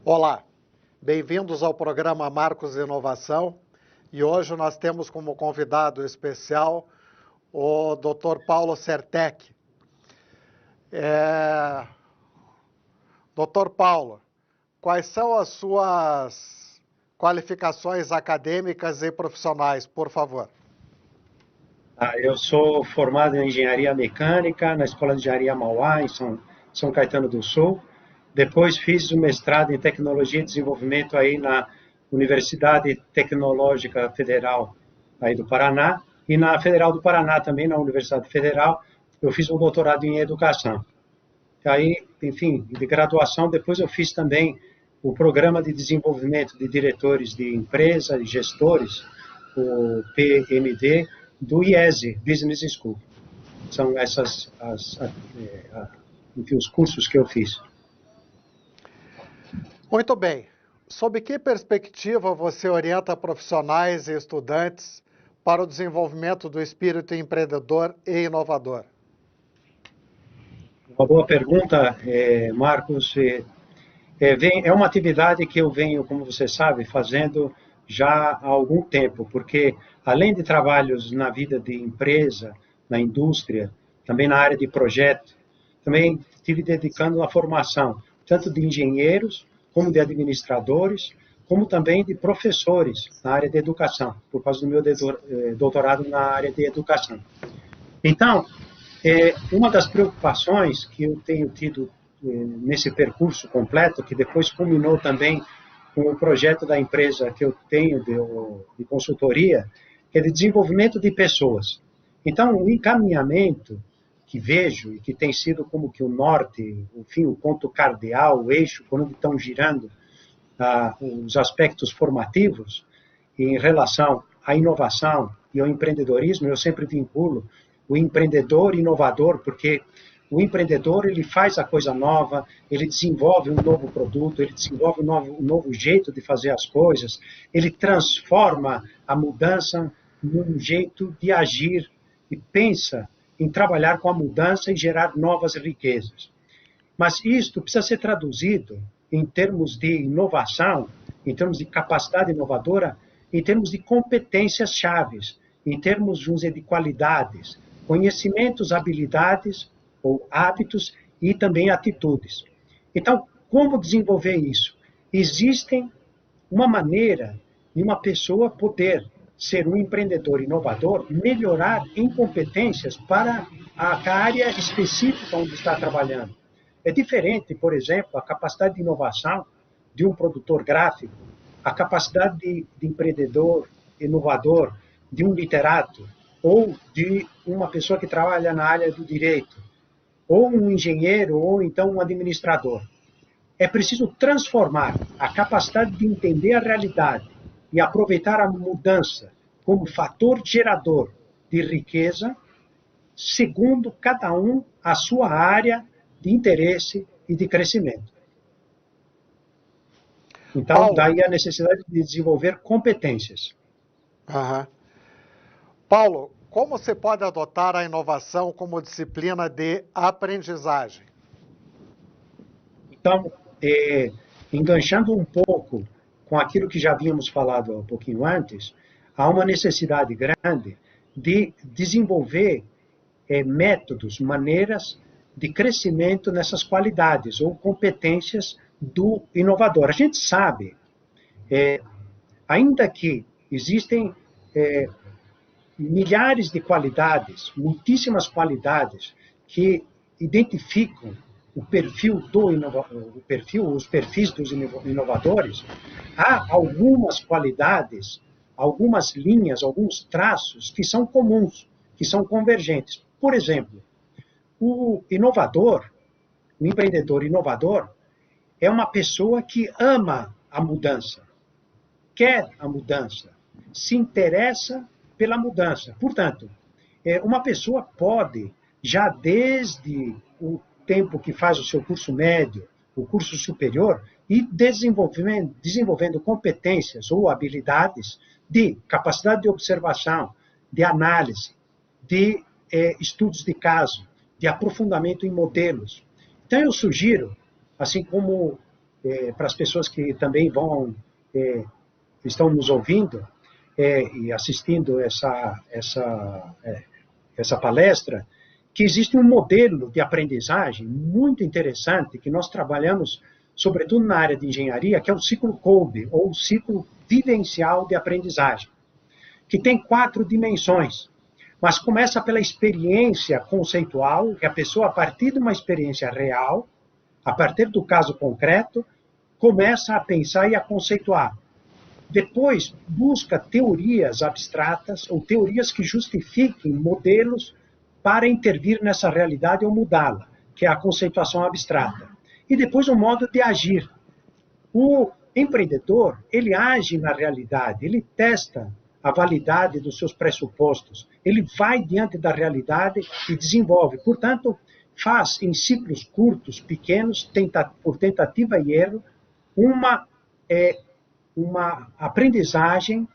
Olá, bem-vindos ao programa Marcos Inovação e hoje nós temos como convidado especial o Dr. Paulo Sertec. Dr. Paulo, quais são as suas qualificações acadêmicas e profissionais, por favor? Eu sou formado em Engenharia Mecânica na Escola de Engenharia Mauá, em São Caetano do Sul. Depois fiz o mestrado em Tecnologia e Desenvolvimento aí na Universidade Tecnológica Federal aí do Paraná. E na Federal do Paraná também, na Universidade Federal, eu fiz um doutorado em Educação. Aí, enfim, de graduação, depois eu fiz também o Programa de Desenvolvimento de Diretores de Empresa e Gestores, o PMD, do IESE, Business School. São essas enfim, os cursos que eu fiz. Muito bem. Sob que perspectiva você orienta profissionais e estudantes para o desenvolvimento do espírito empreendedor e inovador? Uma boa pergunta, Marcos. É uma atividade que eu venho, como você sabe, fazendo já há algum tempo, porque além de trabalhos na vida de empresa, na indústria, também na área de projeto, também estive dedicando à formação, tanto de engenheiros, como de administradores, como também de professores na área de educação, por causa do meu doutorado na área de educação. Então, uma das preocupações que eu tenho tido nesse percurso completo, que depois culminou também com o projeto da empresa que eu tenho de consultoria, que é de desenvolvimento de pessoas. Então, o encaminhamento que vejo e que tem sido como que o norte, enfim, o ponto cardeal, o eixo, por onde estão girando os aspectos formativos em relação à inovação e ao empreendedorismo, eu sempre vinculo o empreendedor inovador, porque o empreendedor ele faz a coisa nova, ele desenvolve um novo produto, ele desenvolve um novo jeito de fazer as coisas, ele transforma a mudança num jeito de agir e pensa em trabalhar com a mudança e gerar novas riquezas. Mas isto precisa ser traduzido em termos de inovação, em termos de capacidade inovadora, em termos de competências chaves, em termos, vamos dizer, de qualidades, conhecimentos, habilidades ou hábitos e também atitudes. Então, como desenvolver isso? Existem uma maneira de uma pessoa poder ser um empreendedor inovador, melhorar em competências para a área específica onde está trabalhando. É diferente, por exemplo, a capacidade de inovação de um produtor gráfico, a capacidade de empreendedor inovador de um literato, ou de uma pessoa que trabalha na área do direito, ou um engenheiro, ou então um administrador. É preciso transformar a capacidade de entender a realidade e aproveitar a mudança como fator gerador de riqueza, segundo cada um a sua área de interesse e de crescimento. Então, Paulo, daí a necessidade de desenvolver competências. Paulo, como se pode adotar a inovação como disciplina de aprendizagem? Então, enganchando um pouco com aquilo que já havíamos falado um pouquinho antes, há uma necessidade grande de desenvolver métodos, maneiras de crescimento nessas qualidades ou competências do inovador. A gente sabe, ainda que existem milhares de qualidades, muitíssimas qualidades que identificam o perfil os perfis dos inovadores, há algumas qualidades, algumas linhas, alguns traços que são comuns, que são convergentes. Por exemplo, o inovador, o empreendedor inovador, é uma pessoa que ama a mudança, quer a mudança, se interessa pela mudança. Portanto, uma pessoa pode, já desde o tempo que faz o seu curso médio, o curso superior, ir desenvolvendo competências ou habilidades de capacidade de observação, de análise, de estudos de caso, de aprofundamento em modelos. Então, eu sugiro, assim como para as pessoas que também estão nos ouvindo e assistindo essa palestra, que existe um modelo de aprendizagem muito interessante que nós trabalhamos, sobretudo na área de engenharia, que é o ciclo Kolbe, ou o ciclo vivencial de aprendizagem, que tem 4 dimensões, mas começa pela experiência conceitual, que a pessoa, a partir de uma experiência real, a partir do caso concreto, começa a pensar e a conceituar. Depois, busca teorias abstratas ou teorias que justifiquem modelos para intervir nessa realidade ou mudá-la, que é a conceituação abstrata. E depois, o modo de agir. O empreendedor, ele age na realidade, ele testa a validade dos seus pressupostos, ele vai diante da realidade e desenvolve. Portanto, faz em ciclos curtos, pequenos, por tentativa e erro, uma aprendizagem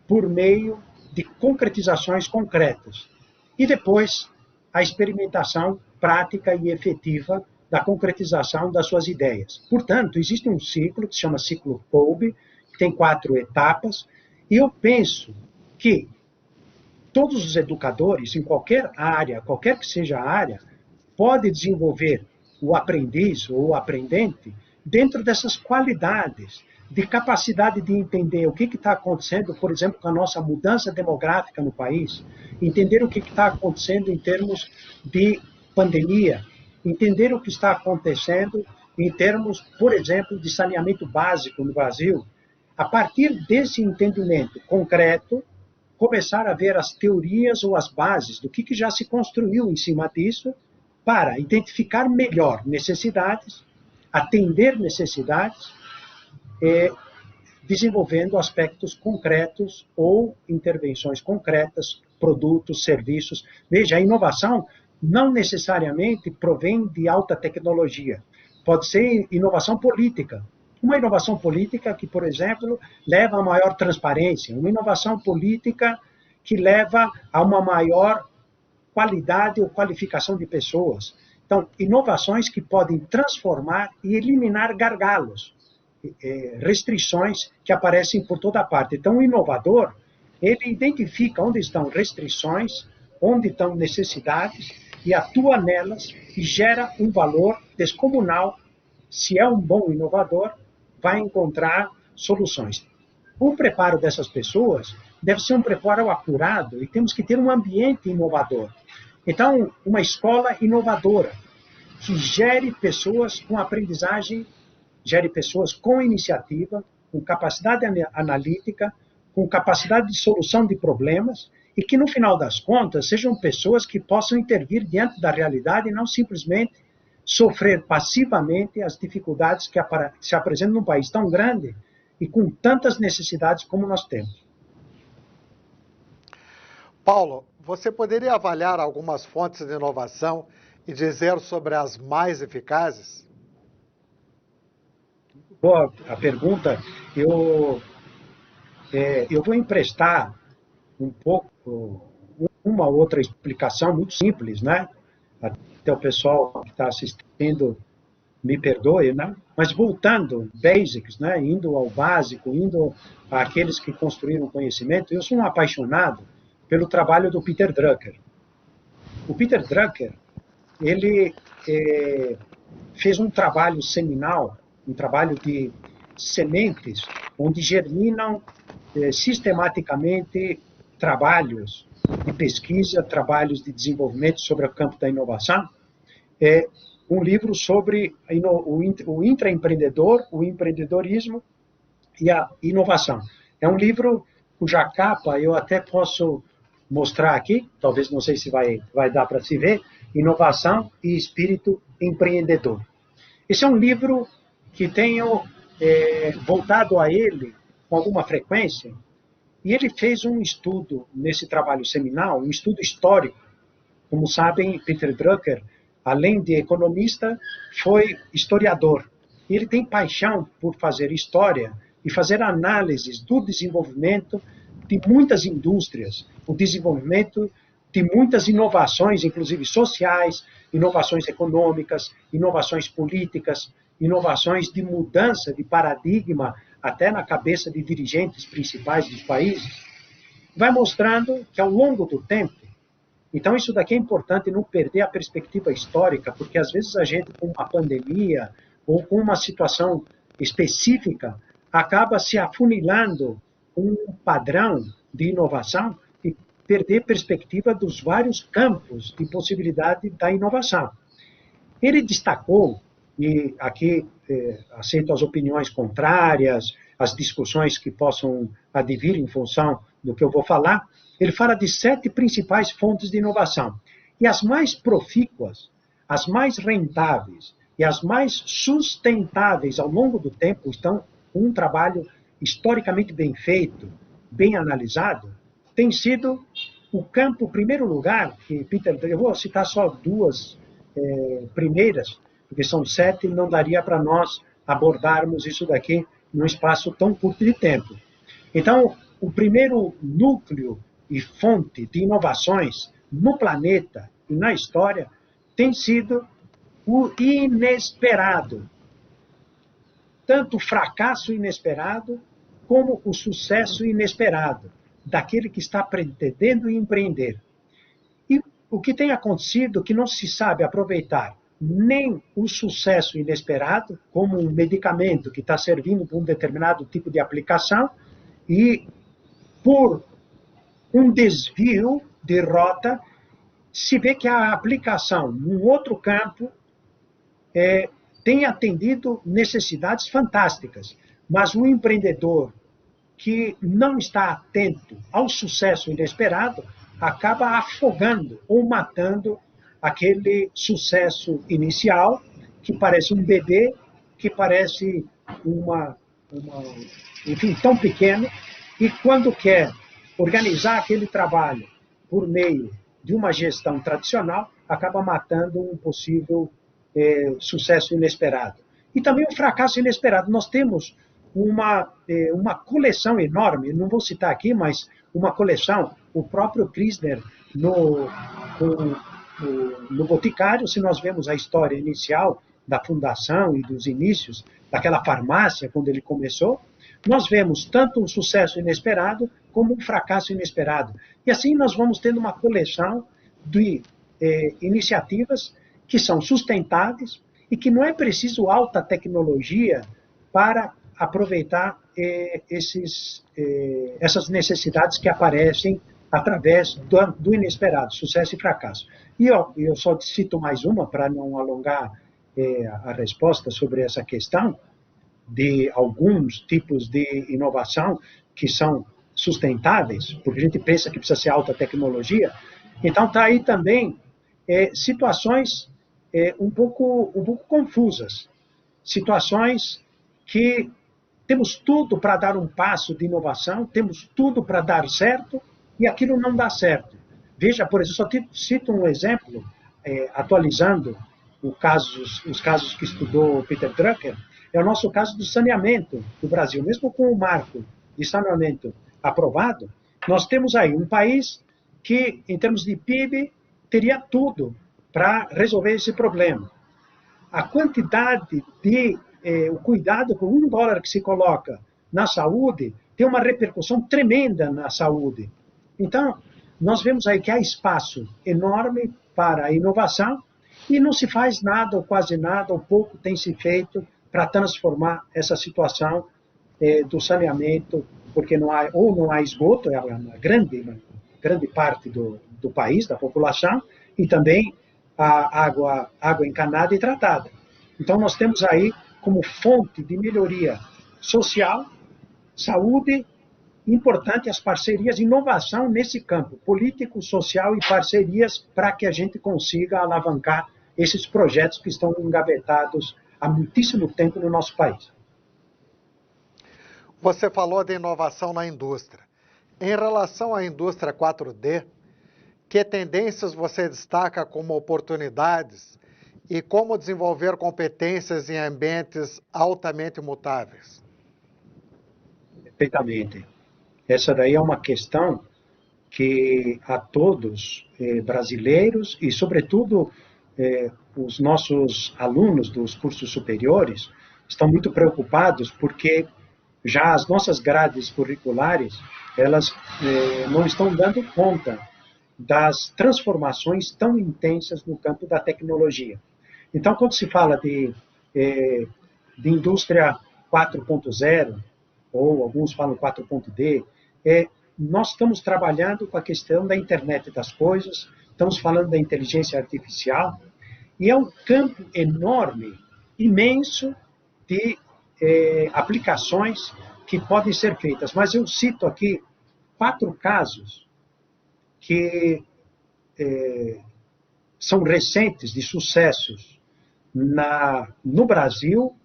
por meio de concretizações concretas. E depois, a experimentação prática e efetiva da concretização das suas ideias. Portanto, existe um ciclo que se chama ciclo Kolbe, que tem 4 etapas, e eu penso que todos os educadores, em qualquer área, qualquer que seja a área, podem desenvolver o aprendiz ou o aprendente dentro dessas qualidades de capacidade de entender o que está acontecendo, por exemplo, com a nossa mudança demográfica no país, entender o que está acontecendo em termos de pandemia, entender o que está acontecendo em termos, por exemplo, de saneamento básico no Brasil. A partir desse entendimento concreto, começar a ver as teorias ou as bases do que já se construiu em cima disso, para identificar melhor necessidades, atender necessidades, desenvolvendo aspectos concretos ou intervenções concretas, produtos, serviços. Veja, a inovação não necessariamente provém de alta tecnologia. Pode ser inovação política. Uma inovação política que, por exemplo, leva a maior transparência. Uma inovação política que leva a uma maior qualidade ou qualificação de pessoas. Então, inovações que podem transformar e eliminar gargalos, restrições que aparecem por toda parte. Então, o inovador, ele identifica onde estão restrições, onde estão necessidades, e atua nelas e gera um valor descomunal. Se é um bom inovador, vai encontrar soluções. O preparo dessas pessoas deve ser um preparo acurado e temos que ter um ambiente inovador. Então, uma escola inovadora, que gere pessoas com aprendizagem, gere pessoas com iniciativa, com capacidade analítica, com capacidade de solução de problemas, e que, no final das contas, sejam pessoas que possam intervir diante da realidade e não simplesmente sofrer passivamente as dificuldades que se apresentam num país tão grande e com tantas necessidades como nós temos. Paulo, você poderia avaliar algumas fontes de inovação e dizer sobre as mais eficazes? Boa a pergunta. Eu vou emprestar um pouco, uma outra explicação muito simples, né? Até o pessoal que está assistindo me perdoe, né? Mas voltando, basics, né? Indo ao básico, indo àqueles que construíram conhecimento, eu sou um apaixonado pelo trabalho do Peter Drucker. O Peter Drucker, ele fez um trabalho seminal, um trabalho de sementes, onde germinam sistematicamente trabalhos de pesquisa, trabalhos de desenvolvimento sobre o campo da inovação. Um livro sobre o intraempreendedor, o empreendedorismo e a inovação. É um livro cuja capa eu até posso mostrar aqui, talvez não sei se vai dar para se ver, Inovação e Espírito Empreendedor. Esse é um livro que tenho voltado a ele com alguma frequência, e ele fez um estudo nesse trabalho seminal, um estudo histórico. Como sabem, Peter Drucker, além de economista, foi historiador. E ele tem paixão por fazer história e fazer análises do desenvolvimento de muitas indústrias, o desenvolvimento de muitas inovações, inclusive sociais, inovações econômicas, inovações políticas, inovações de mudança de paradigma, até na cabeça de dirigentes principais dos países, vai mostrando que ao longo do tempo, então isso daqui é importante não perder a perspectiva histórica, porque às vezes a gente com uma pandemia ou com uma situação específica acaba se afunilando um padrão de inovação e perder perspectiva dos vários campos de possibilidade da inovação. Ele destacou, e aqui aceito as opiniões contrárias, as discussões que possam advir em função do que eu vou falar, ele fala de 7 principais fontes de inovação. E as mais profícuas, as mais rentáveis e as mais sustentáveis ao longo do tempo estão com um trabalho historicamente bem feito, bem analisado, tem sido o campo, primeiro lugar, que Peter, eu vou citar só 2 primeiras, porque são 7, não daria para nós abordarmos isso daqui num espaço tão curto de tempo. Então, o primeiro núcleo e fonte de inovações no planeta e na história tem sido o inesperado. Tanto o fracasso inesperado como o sucesso inesperado daquele que está pretendendo empreender. E o que tem acontecido é que não se sabe aproveitar nem o sucesso inesperado, como um medicamento que está servindo para um determinado tipo de aplicação, e por um desvio de rota, se vê que a aplicação num outro campo tem atendido necessidades fantásticas, mas o empreendedor que não está atento ao sucesso inesperado acaba afogando ou matando aquele sucesso inicial, que parece um bebê, que parece enfim, tão pequeno, e quando quer organizar aquele trabalho por meio de uma gestão tradicional, acaba matando um possível sucesso inesperado. E também o fracasso inesperado. Nós temos uma coleção enorme, não vou citar aqui, mas uma coleção, o próprio Kirchner no Boticário, se nós vemos a história inicial da fundação e dos inícios daquela farmácia, quando ele começou, nós vemos tanto um sucesso inesperado como um fracasso inesperado. E assim nós vamos tendo uma coleção de iniciativas que são sustentáveis e que não é preciso alta tecnologia para aproveitar essas necessidades que aparecem através do inesperado, sucesso e fracasso. E eu só cito mais uma, para não alongar a resposta sobre essa questão, de alguns tipos de inovação que são sustentáveis, porque a gente pensa que precisa ser alta tecnologia. Então, está aí também situações um pouco confusas, situações que temos tudo para dar um passo de inovação, temos tudo para dar certo, e aquilo não dá certo. Veja, por exemplo, só cito um exemplo, atualizando os casos que estudou Peter Drucker, é o nosso caso do saneamento do Brasil. Mesmo com o marco de saneamento aprovado, nós temos aí um país que, em termos de PIB, teria tudo para resolver esse problema. A quantidade de o cuidado com $1 que se coloca na saúde tem uma repercussão tremenda na saúde. Então, nós vemos aí que há espaço enorme para a inovação e não se faz nada, ou quase nada, ou pouco tem se feito para transformar essa situação do saneamento, porque não há esgoto, é uma grande parte do país, da população, e também a água encanada e tratada. Então, nós temos aí como fonte de melhoria social, saúde, importante as parcerias, inovação nesse campo, político, social e parcerias, para que a gente consiga alavancar esses projetos que estão engavetados há muitíssimo tempo no nosso país. Você falou de inovação na indústria. Em relação à indústria 4D, que tendências você destaca como oportunidades e como desenvolver competências em ambientes altamente mutáveis? Perfeitamente. Essa daí é uma questão que a todos, brasileiros e, sobretudo, os nossos alunos dos cursos superiores estão muito preocupados porque já as nossas grades curriculares, elas não estão dando conta das transformações tão intensas no campo da tecnologia. Então, quando se fala de indústria 4.0, ou alguns falam 4.D, nós estamos trabalhando com a questão da internet das coisas, estamos falando da inteligência artificial, e é um campo enorme, imenso, de aplicações que podem ser feitas. Mas eu cito aqui 4 casos que são recentes de sucessos no Brasil,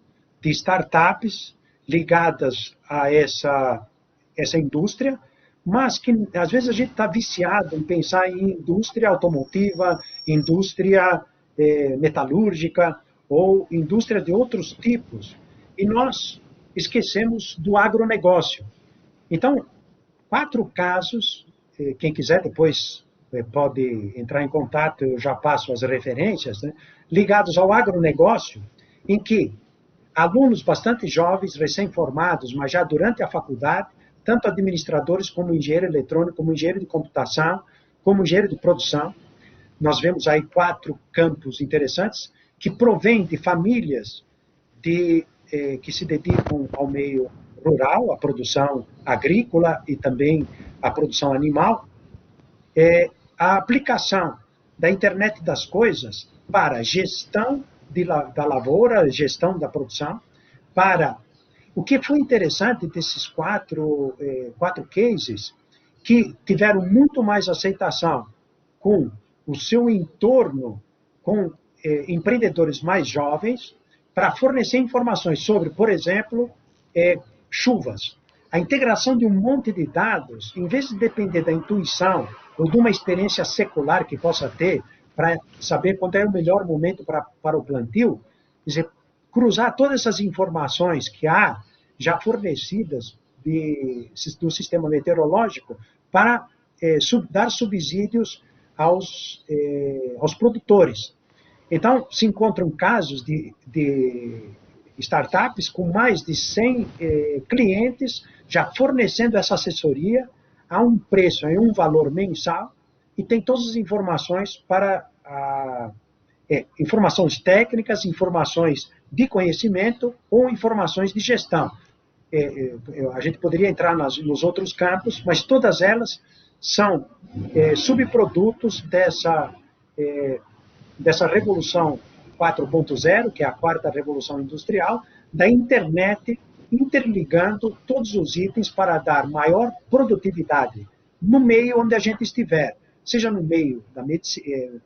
de startups ligadas a essa indústria, mas que às vezes a gente está viciado em pensar em indústria automotiva, indústria metalúrgica ou indústria de outros tipos, e nós esquecemos do agronegócio. Então, 4 casos, quem quiser depois pode entrar em contato, eu já passo as referências, né, ligados ao agronegócio, em que alunos bastante jovens, recém-formados, mas já durante a faculdade, tanto administradores como engenheiro eletrônico, como engenheiro de computação, como engenheiro de produção. Nós vemos aí 4 campos interessantes que provêm de famílias que se dedicam ao meio rural, à produção agrícola e também à produção animal. A aplicação da internet das coisas para gestão da lavoura, gestão da produção, para o que foi interessante desses 4 cases, que tiveram muito mais aceitação com o seu entorno, com empreendedores mais jovens, para fornecer informações sobre, por exemplo, chuvas. A integração de um monte de dados, em vez de depender da intuição ou de uma experiência secular que possa ter para saber quando é o melhor momento para o plantio, quer dizer, cruzar todas essas informações que há já fornecidas do sistema meteorológico para dar subsídios aos produtores. Então, se encontram casos de startups com mais de 100 clientes já fornecendo essa assessoria a um preço, a um valor mensal, e tem todas as informações informações técnicas, informações de conhecimento ou informações de gestão. A gente poderia entrar nos outros campos, mas todas elas são subprodutos dessa revolução 4.0, que é a 4ª revolução industrial, da internet interligando todos os itens para dar maior produtividade no meio onde a gente estiver, seja no meio da medicina,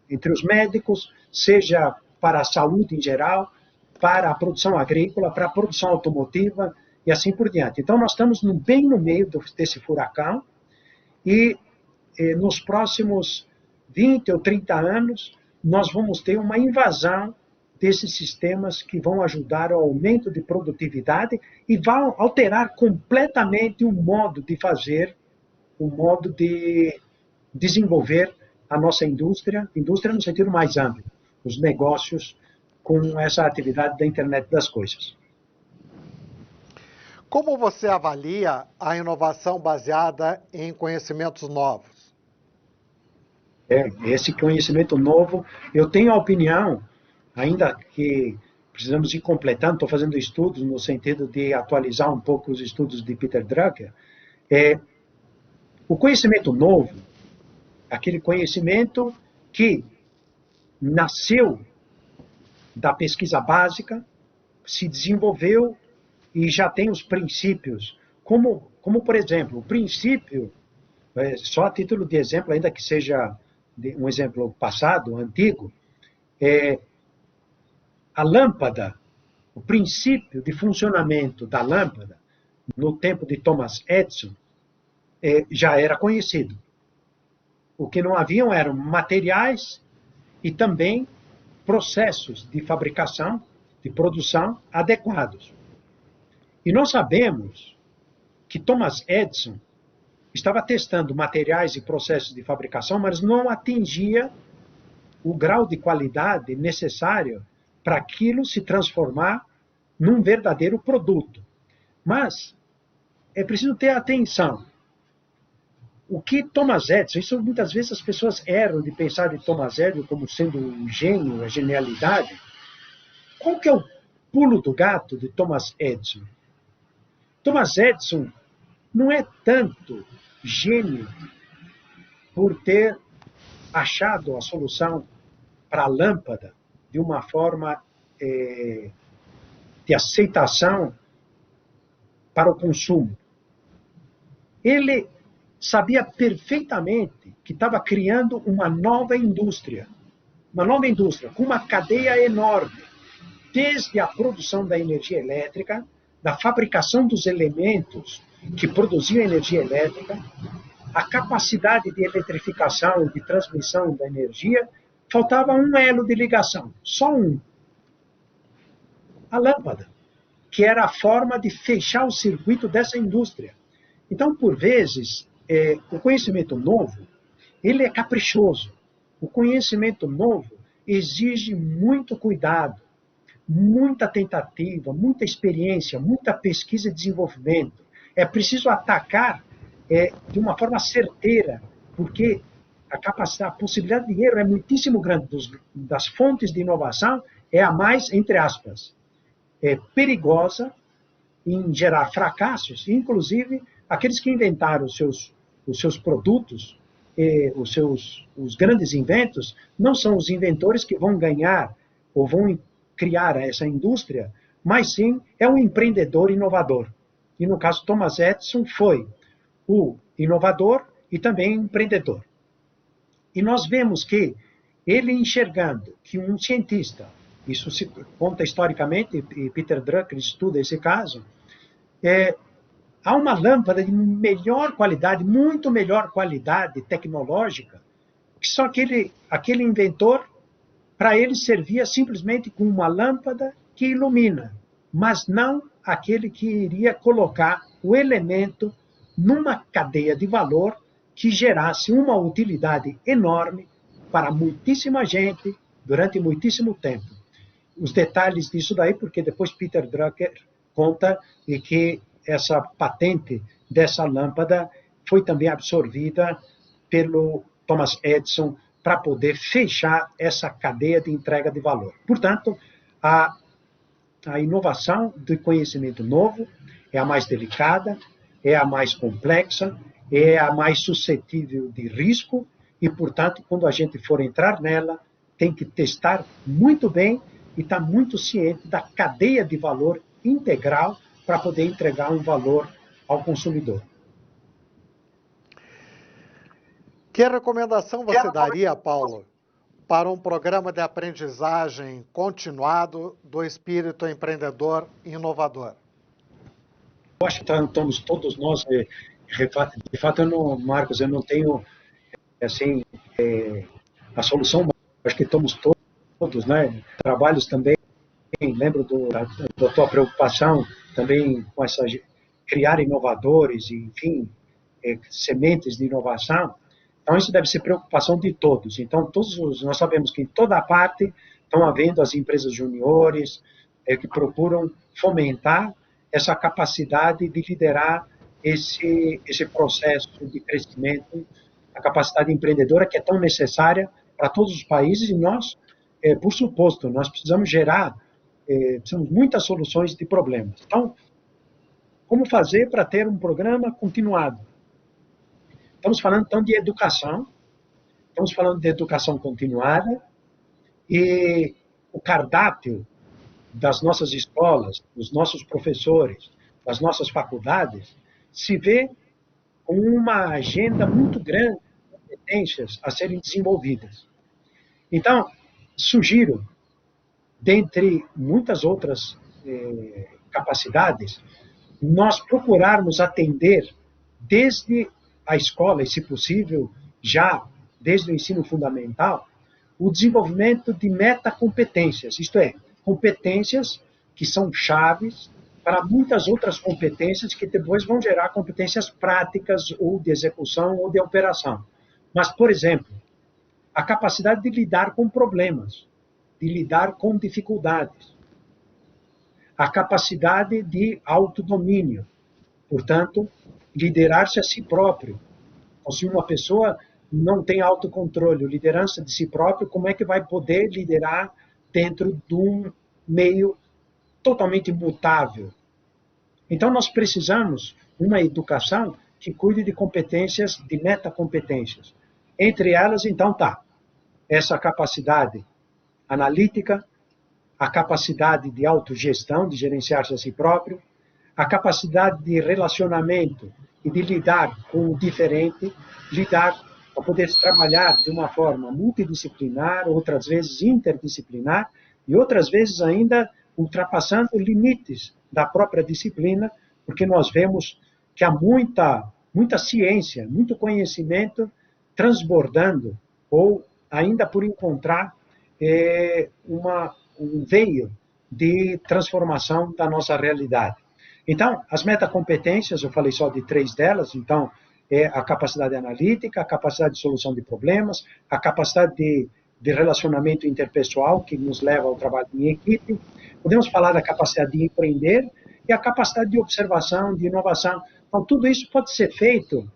entre os médicos, seja para a saúde em geral, para a produção agrícola, para a produção automotiva e assim por diante. Então, nós estamos bem no meio desse furacão e nos próximos 20 ou 30 anos, nós vamos ter uma invasão desses sistemas que vão ajudar ao aumento de produtividade e vão alterar completamente o modo de fazer, o modo de desenvolver a nossa indústria no sentido mais amplo, os negócios com essa atividade da internet das coisas. Como você avalia a inovação baseada em conhecimentos novos? Esse conhecimento novo, eu tenho a opinião, ainda que precisamos ir completando, estou fazendo estudos no sentido de atualizar um pouco os estudos de Peter Drucker, o conhecimento novo, aquele conhecimento que nasceu da pesquisa básica, se desenvolveu e já tem os princípios, como por exemplo, o princípio, só a título de exemplo, ainda que seja um exemplo passado, antigo, a lâmpada, o princípio de funcionamento da lâmpada, no tempo de Thomas Edison, já era conhecido. O que não haviam eram materiais e também processos de fabricação, de produção adequados. E nós sabemos que Thomas Edison estava testando materiais e processos de fabricação, mas não atingia o grau de qualidade necessário para aquilo se transformar num verdadeiro produto. Mas é preciso ter atenção. O que Thomas Edison, isso muitas vezes as pessoas erram de pensar de Thomas Edison como sendo um gênio, a genialidade. Qual que é o pulo do gato de Thomas Edison? Thomas Edison não é tanto gênio por ter achado a solução para a lâmpada de uma forma de aceitação para o consumo. Ele sabia perfeitamente que estava criando uma nova indústria com uma cadeia enorme, desde a produção da energia elétrica, da fabricação dos elementos que produziam energia elétrica, a capacidade de eletrificação e de transmissão da energia, faltava um elo de ligação, só um. A lâmpada, que era a forma de fechar o circuito dessa indústria. Então, por vezes, o conhecimento novo, ele é caprichoso. O conhecimento novo exige muito cuidado, muita tentativa, muita experiência, muita pesquisa e desenvolvimento. É preciso atacar de uma forma certeira, porque a possibilidade de erro é muitíssimo grande. Das fontes de inovação é a mais, entre aspas, perigosa em gerar fracassos, inclusive aqueles que inventaram os seus produtos, os grandes inventos, não são os inventores que vão ganhar ou vão criar essa indústria, mas sim é um empreendedor inovador. E no caso Thomas Edison foi o inovador e também empreendedor. E nós vemos que ele enxergando que um cientista, isso se conta historicamente, e Peter Drucker estuda esse caso, há uma lâmpada de melhor qualidade, muito melhor qualidade tecnológica, que só aquele inventor, para ele servia simplesmente com uma lâmpada que ilumina, mas não aquele que iria colocar o elemento numa cadeia de valor que gerasse uma utilidade enorme para muitíssima gente durante muitíssimo tempo. Os detalhes disso daí, porque depois Peter Drucker conta de que essa patente dessa lâmpada foi também absorvida pelo Thomas Edison para poder fechar essa cadeia de entrega de valor. Portanto, a inovação do conhecimento novo é a mais delicada, é a mais complexa, é a mais suscetível de risco e, portanto, quando a gente for entrar nela, tem que testar muito bem e estar muito ciente da cadeia de valor integral para poder entregar um valor ao consumidor. Que recomendação você daria, Paulo, para um programa de aprendizagem continuado do espírito empreendedor e inovador? Eu acho que estamos todos nós, de fato, Marcos, eu não tenho assim, a solução, acho que estamos todos, né? Trabalhos também, lembro da tua preocupação também com criar inovadores, enfim, sementes de inovação. Então, isso deve ser preocupação de todos. Então, nós sabemos que em toda parte estão havendo as empresas juniores que procuram fomentar essa capacidade de liderar esse processo de crescimento, a capacidade empreendedora que é tão necessária para todos os países, e nós, por suposto, nós precisamos precisamos muitas soluções de problemas. Então, como fazer para ter um programa continuado? Estamos falando, então, de educação, estamos falando de educação continuada, e o cardápio das nossas escolas, dos nossos professores, das nossas faculdades, se vê com uma agenda muito grande de competências a serem desenvolvidas. Então, sugiro, dentre muitas outras capacidades, nós procurarmos atender desde a escola, e se possível, já desde o ensino fundamental, o desenvolvimento de metacompetências, isto é, competências que são chaves para muitas outras competências que depois vão gerar competências práticas ou de execução ou de operação. Mas, por exemplo, a capacidade de lidar com problemas, de lidar com dificuldades, a capacidade de autodomínio, portanto, liderar-se a si próprio. Então, se uma pessoa não tem autocontrole, liderança de si próprio, como é que vai poder liderar dentro de um meio totalmente imutável? Então, nós precisamos de uma educação que cuide de competências, de metacompetências. Entre elas, então, está essa capacidade analítica, a capacidade de autogestão, de gerenciar-se a si próprio, a capacidade de relacionamento e de lidar com o diferente, lidar para poder trabalhar de uma forma multidisciplinar, outras vezes interdisciplinar, e outras vezes ainda ultrapassando limites da própria disciplina, porque nós vemos que há muita ciência, muito conhecimento transbordando, ou ainda por encontrar um veio de transformação da nossa realidade. Então, as metacompetências, eu falei só de 3 delas, então, é a capacidade analítica, a capacidade de solução de problemas, a capacidade de relacionamento interpessoal, que nos leva ao trabalho em equipe. Podemos falar da capacidade de empreender e a capacidade de observação, de inovação. Então, tudo isso pode ser feito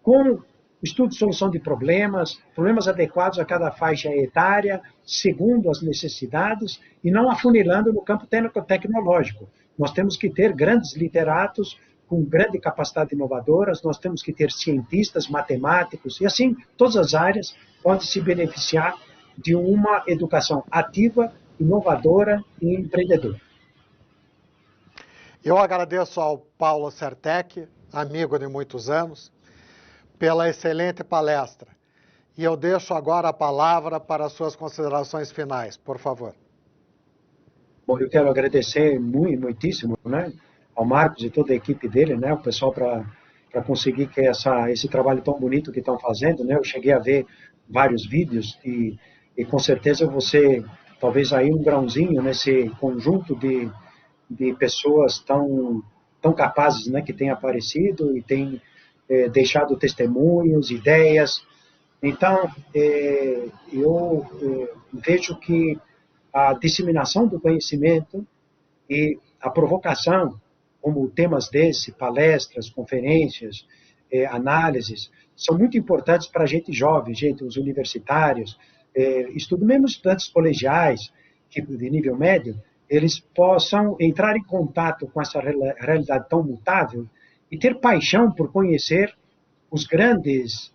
com estudo de solução de problemas, problemas adequados a cada faixa etária, segundo as necessidades, e não afunilando no campo tecnológico. Nós temos que ter grandes literatos com grande capacidade inovadora, nós temos que ter cientistas, matemáticos, e assim todas as áreas podem se beneficiar de uma educação ativa, inovadora e empreendedora. Eu agradeço ao Paulo Certec, amigo de muitos anos, pela excelente palestra. E eu deixo agora a palavra para as suas considerações finais, por favor. Bom, eu quero agradecer muitíssimo, né, ao Marcos e toda a equipe dele, né, o pessoal para conseguir que esse trabalho tão bonito que estão fazendo, né, eu cheguei a ver vários vídeos e com certeza você, talvez aí um grãozinho nesse conjunto de pessoas tão capazes, né, que têm aparecido e têm deixado testemunhos, ideias. Então, eu vejo que a disseminação do conhecimento e a provocação, como temas desse, palestras, conferências, análises, são muito importantes para a gente jovem, os universitários, mesmo estudantes colegiais, de nível médio, eles possam entrar em contato com essa realidade tão mutável e ter paixão por conhecer os grandes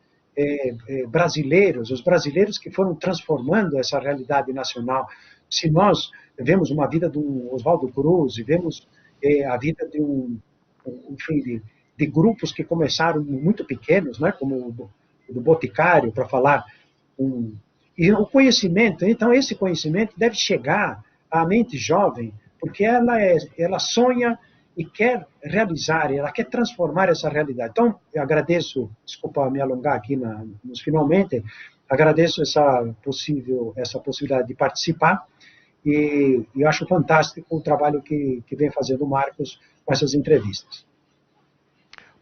brasileiros, os brasileiros que foram transformando essa realidade nacional. Se nós vemos uma vida do Oswaldo Cruz, e vemos a vida enfim, de grupos que começaram muito pequenos, né, como o do Boticário, para falar. E o conhecimento, então, esse conhecimento deve chegar à mente jovem, porque ela sonha e quer realizar, ela quer transformar essa realidade. Então, eu agradeço, desculpa me alongar aqui nos finalmente, agradeço essa possibilidade de participar e eu acho fantástico o trabalho que vem fazendo o Marcos com essas entrevistas.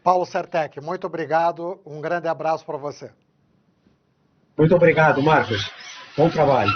Paulo Certec, muito obrigado, um grande abraço para você. Muito obrigado, Marcos. Bom trabalho.